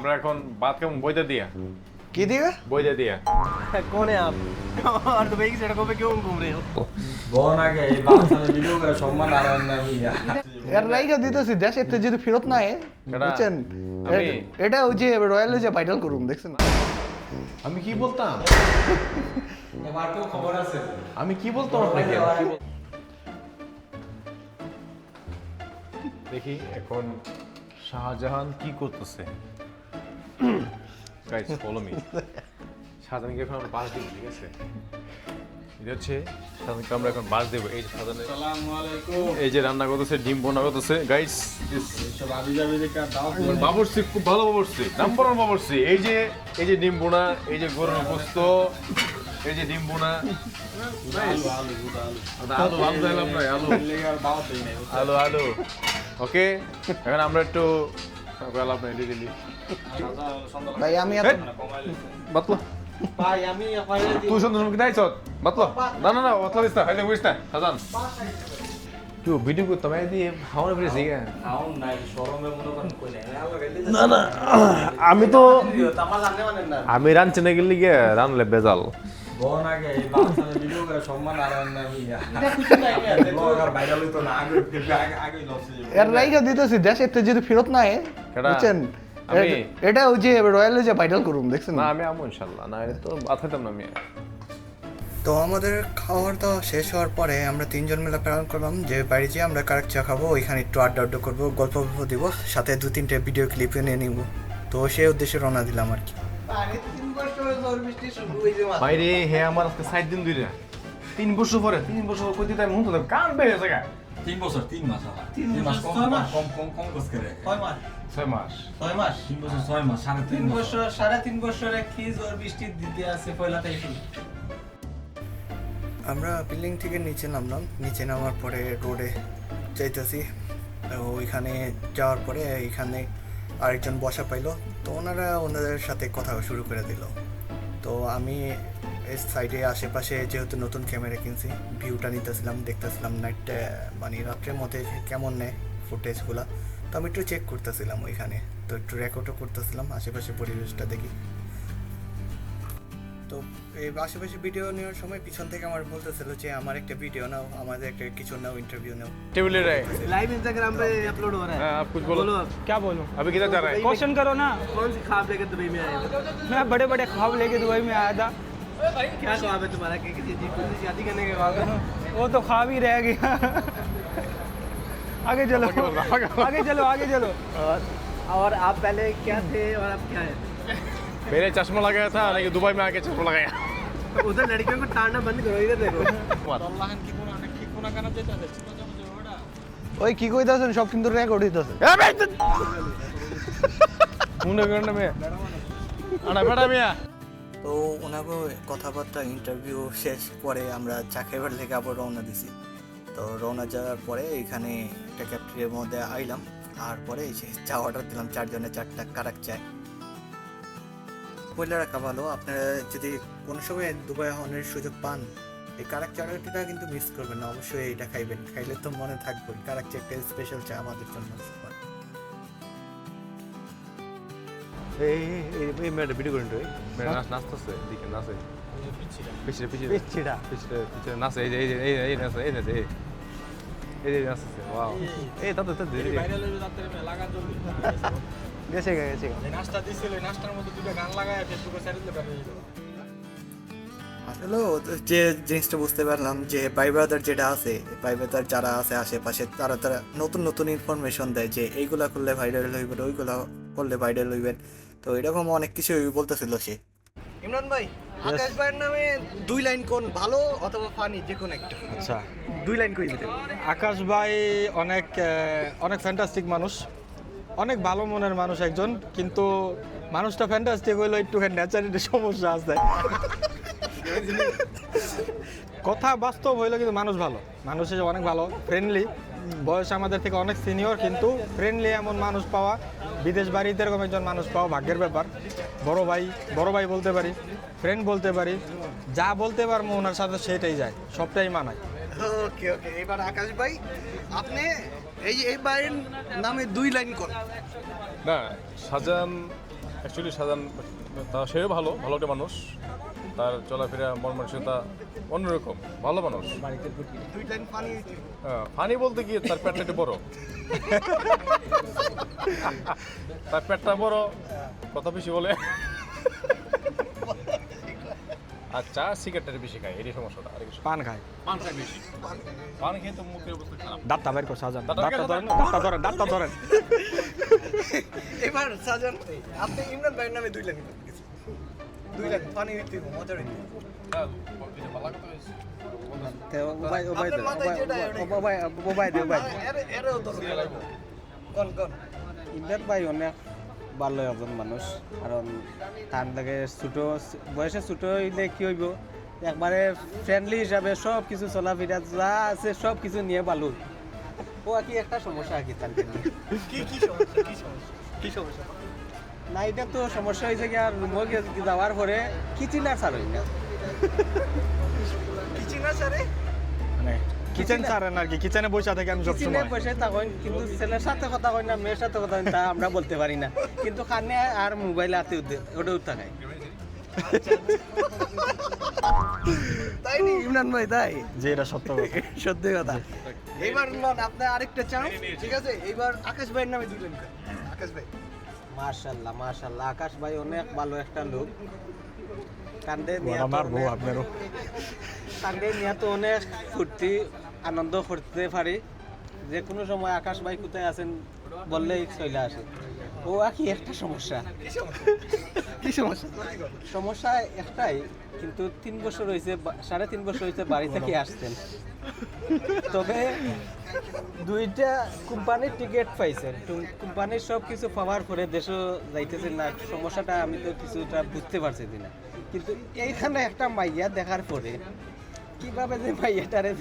আমরা এখন बात কেমন বইতে দিয়া কি দিবে বইতে দিয়া कौन है आप और दुबई की सड़कों पे क्यों घूम रहे हो বোন আগে এই বাচ্চাদের ভিডিও করে সম্মান আর না মিয়া এর লাইগা দিতেছি দেশে একটা যদি ফেরত না হয় বুঝছেন আমি? এটা ওই যে রয়্যালে যে ভাইরাল করুম দেখছেন আমি কি বলতাম এবার তো খবর আছে আমি কি বলতাম আপনাকে দেখি এখন শাহজাহান কি করতেছে গাইস ফলো মি শাহজাহানকে এখন আমরা বাস দিব ঠিক আছে এটা হচ্ছে শাহজাহানকে আমরা এখন বাস দেবো এই যে শাহজাহান আসসালামু আলাইকুম এই যে রান্না করতেছে ডিম বোনা করতেছে গাইস সব আবি যাবি দেখা দাও বাবরসি খুব ভালো বাবরসি নাম্বার ওয়ান বাবরসি এই যে ডিম বোনা এই যে গরুর গোস্ত এই যে ডিম বোনা আলু আলু দিলাম না আলু লেগার দাও দেই নাই আলু আলু ওকে এখন আমরা একটু গেলাম না দিলি ভাই আমি এত বাতলো ভাই আমি ফাইলে তুই সুন্দর সুন্দর দাইছ বাতলো না না না অতলা দিস না খাইলে বুঝিস না সাজান তুই ভিডিও করতাম এই দিয়ে হাওয়া ফিরে জিগা আউন নাই শরমে মনে করেন কই নাই না না আমি তো তামা জানে মানে না আমি রানতে না গেলি গিয়ে রানলে বেজাল বোন আগে এই বাচ্চাদের ভিডিও করে সম্মান আর না মিয়া এটা কিছু নাই ব্লগার ভাইরাল হইতো না আগে আগে লসে এর লাইগা দিতেছি দেশে একটা যদি ফেরত না হয় কেডা? বুঝছেন আমি? এটা ওই যে রয়্যালে যে ভাইরাল করুম দেখছেন না আমি আমু ইনশাআল্লাহ না এটা তো বাত হইতাম না আমি তো আমাদের খাওয়ার দাওয়া শেষ হওয়ার পরে আমরা তিনজন মিলে প্ল্যান করলাম যে বাইরে যেয়ে আমরা কারেক চা খাবো ওইখানে একটু আড্ডা আড্ডা করবো গল্প গল্প দিব সাথে দু তিনটে ভিডিও ক্লিপ নিয়ে নিব তো সেই উদ্দেশ্যে রওনা দিলাম আর কি বাইরে হে আমার আজকে 60 দিন ধরে 3 বছর পরে 3 বছর কই দিতাম হুন তো কান বেড়ে গেছে 3 বছর 3 মাস আলা 3 মাস কম কস করে 6 মাস 6 মাস 6 মাস 3 বছর 6 মাস 3.5 3 বছর 3.5 বছরে খিজ আর বৃষ্টি দিতে আছে পয়লা তারিখে আমরা বিল্ডিং থেকে নিচে নামলাম নিচে নামার পরে রোডে যাইতেছি ওইখানে যাওয়ার পরে এইখানে আরেকজন বসা পাইলো তো ওনাদের সাথে কথা শুরু করে দিল তো আমি এই সাইডে আশেপাশে যেহেতু নতুন ক্যামেরা কিনছি ভিউটা নিতেছিলাম দেখতেছিলাম নাইটটা মানে রাত্রের মধ্যে কেমন নেয় ফুটেজগুলো তো আমি একটু চেক করতেছিলাম ওইখানে তো একটু রেকর্ডও করতেছিলাম আশেপাশে পরিবেশটা দেখি তো এই আশেপাশে ভিডিও নেওয়ার সময় পিছন থেকে আমার বলতেছিল যে আমার একটা ভিডিও নাও আমাদের একটা কিছু নাও इंटरव्यू नाओ टेबल रहे लाइव इंस्टाग्राम पे अपलोड हो रहा है आप कुछ बोलो आप क्या बोलूं अभी किधर जा रहा है क्वेश्चन करो ना कौन सी ख्वाब लेकर दुबई में आए हो मैं बड़े बड़े ख्वाब लेके दुबई में आया था क्या ख्वाब है तुम्हारा कि किसी जीत से शादी करने के ख्वाब है वो तो ख्वाब ही रह गया आगे चलो आगे चलो आगे चलो और आप पहले क्या थे और अब क्या है मेरे चश्मा लगाया था लेकिन दुबई में आके चश्मा लगाया उधर लड़कियों को ताड़ना बंद करो इधर देखो ওই কি কইতাছেন সব কিন্তু রেকর্ড হইতাছে मुंडे करने में আনা বেটা মিয়া তো ওনাকে কথাবার্তা ইন্টারভিউ শেষ পরে আমরা চা খাইবার থেকে আবার রওনা দিছি তো রওনা যাওয়ার পরে এখানে একটা ক্যাফেটেরিয়ার মধ্যে আইলাম আর পরে এসে চা অর্ডার দিলাম 4 জনের 4টা কারাক চায় বলে রাখা ভালো আপনারা যদি কোনো সময় দুবাই হওয়ার সুযোগ পান এই কারাক চাটা কিন্তু মিস করবেন না অবশ্যই এটা খাইবেন খাইলে তো মনে থাকবে কারাক চা একটা স্পেশাল চা আমাদের জন্য এই মেয়েটা ভিডিও করেন রে মেয়ে নাচতেছে দিকে নাচে পিছনে পিছনে पिछड़ा পিছনে নাচে এই নাচে এই নাচছে ওয়াও এই তা ভাইরাল হয়ে যাচ্ছে লাগা জলদি कैसे गए कैसे गए নাস্তা দিছিল নাস্তার মধ্যে দুটো গান লাগায় ফেসবুকে ছেড়ে দিতে পারে আসলে যে জিনিসটা বুঝতে পারলাম যে ভাই ব্রাদার যেটা আছে ভাই ব্রাদার যারা আছে আশেপাশে তারা নতুন নতুন ইনফরমেশন দেয় যে এইগুলা করলে ভাইরাল হইবেন ওইগুলা করলে ভাইরাল হইবেন তো এরকম অনেক কিছু বলতেছিল সে ইমরান ভাই আকাশ ভাইয়ের নামে 2 লাইন কোন ভালো অথবা ফানি যে কোন একটা আচ্ছা 2 লাইন কই দিতে আকাশ ভাই অনেক অনেক ফ্যান্টাস্টিক মানুষ অনেক ভালো মনের মানুষ একজন কিন্তু মানুষটা ফ্যান্টাস্টিক হইলো একটুখানি ন্যাচারালি সমস্যা আছে কথা বাস্তব হইলো কিন্তু মানুষ ভালো মানুষ হিসেবে অনেক ভালো ফ্রেন্ডলি বয়স আমাদের থেকে অনেক সিনিয়র কিন্তু ফ্রেন্ডলি এমন মানুষ পাওয়া বিদেশ বাড়িতে এরকম একজন মানুষ পাওয়া ভাগ্যের ব্যাপার বড় ভাই বলতে পারি ফ্রেন্ড বলতে পারি যা বলতে পারবো ওনার সাথে সেটাই যায় সবটাই মানায় ওকে ওকে এবার আকাশ ভাই আপনি এই ভাইয়ের নামে 2 লাইন কোন না শাহজাহান অ্যাকচুয়ালি সাজান তা সেও ভালো একটা মানুষ, তার চলাফেরা মন মানসিকতা অন্যরকম, ভালো মানুষ। ফানি বলতে কি তার পেটটা একটু বড়, তার পেটটা বড়, কথা বেশি বলে, আর চা সিগারেটটা বেশি খায়, এটাই সমস্যাটা। আর কিছু পান খায়, পান খায় বেশি, পান খেয়ে তো মুখের অবস্থা খারাপ। দাঁতটা বের কর সাজান, দাঁতটা দাঁতটা ধরেন। এবার সাজান আপনি ইমরান ভাইয়ের নামে 2 লাইন কিছু 2 লাইন পানি হইতে মজা হইতে কোন ইমরান ভাই অনেক ভালো একজন মানুষ, কারণ তার লাগে ছোটো বয়সে ছোটো হইলে কি হইব, একবারে ফ্রেন্ডলি হিসাবে সব কিছু চলাফেরা যা আছে সব কিছু নিয়ে ভালো। ও আর কি একটা সমস্যা আর কি তার কি সমস্যা না, এটা তো সমস্যা হয়েছে কি আর রুমে যাওয়ার পরে কিচেন আর ছাড় হই না, কিচিনা স্যারে মানে কিচেন ছাড়েন আর কি, কিচেনে বসে থাকে আমি কিচেনে সবসময়। বসে থাকেন কিন্তু ছেলের সাথে কথা কই না, মেয়ের সাথে কথা কই না, তা আমরা বলতে পারি না, কিন্তু খানে আর মোবাইল হাতে ওটা উঠায়। তাই নি ইমরান ভাই তাই যে এটা সত্য কথা। সত্যি কথা। এবার নন আপনি আরেকটা চান্স, ঠিক আছে? এবার আকাশ ভাইয়ের নামে 2 লাইন করেন। আকাশ ভাই মাশাআল্লাহ মাশাআল্লাহ, আকাশ ভাই অনেক ভালো একটা লোক, কান্দে নিয়ে আমার বউ আপনারও কান্দে নিয়ে তো অনেক ফুর্তি আনন্দ করতে পারি, যে কোনো সময় আকাশ ভাই কোথায় আছেন বললেই চলে আসে। ও আর কি একটা সমস্যা, কি সমস্যা? সমস্যা একটাই, কিন্তু 3 বছর হয়েছে, 3.5 বছর হয়েছে বাড়ি থেকে আসছেন, তবে 2টা কোম্পানির টিকিট পাইছেন, কোম্পানির সব কিছু পাওয়ার পরে দেশও যাইতেছেন না। সমস্যাটা আমি তো কিছুটা বুঝতে পারছি না, কিন্তু এইখানে একটা মাইয়া দেখার পরে কিভাবে যে মাইয়াটারে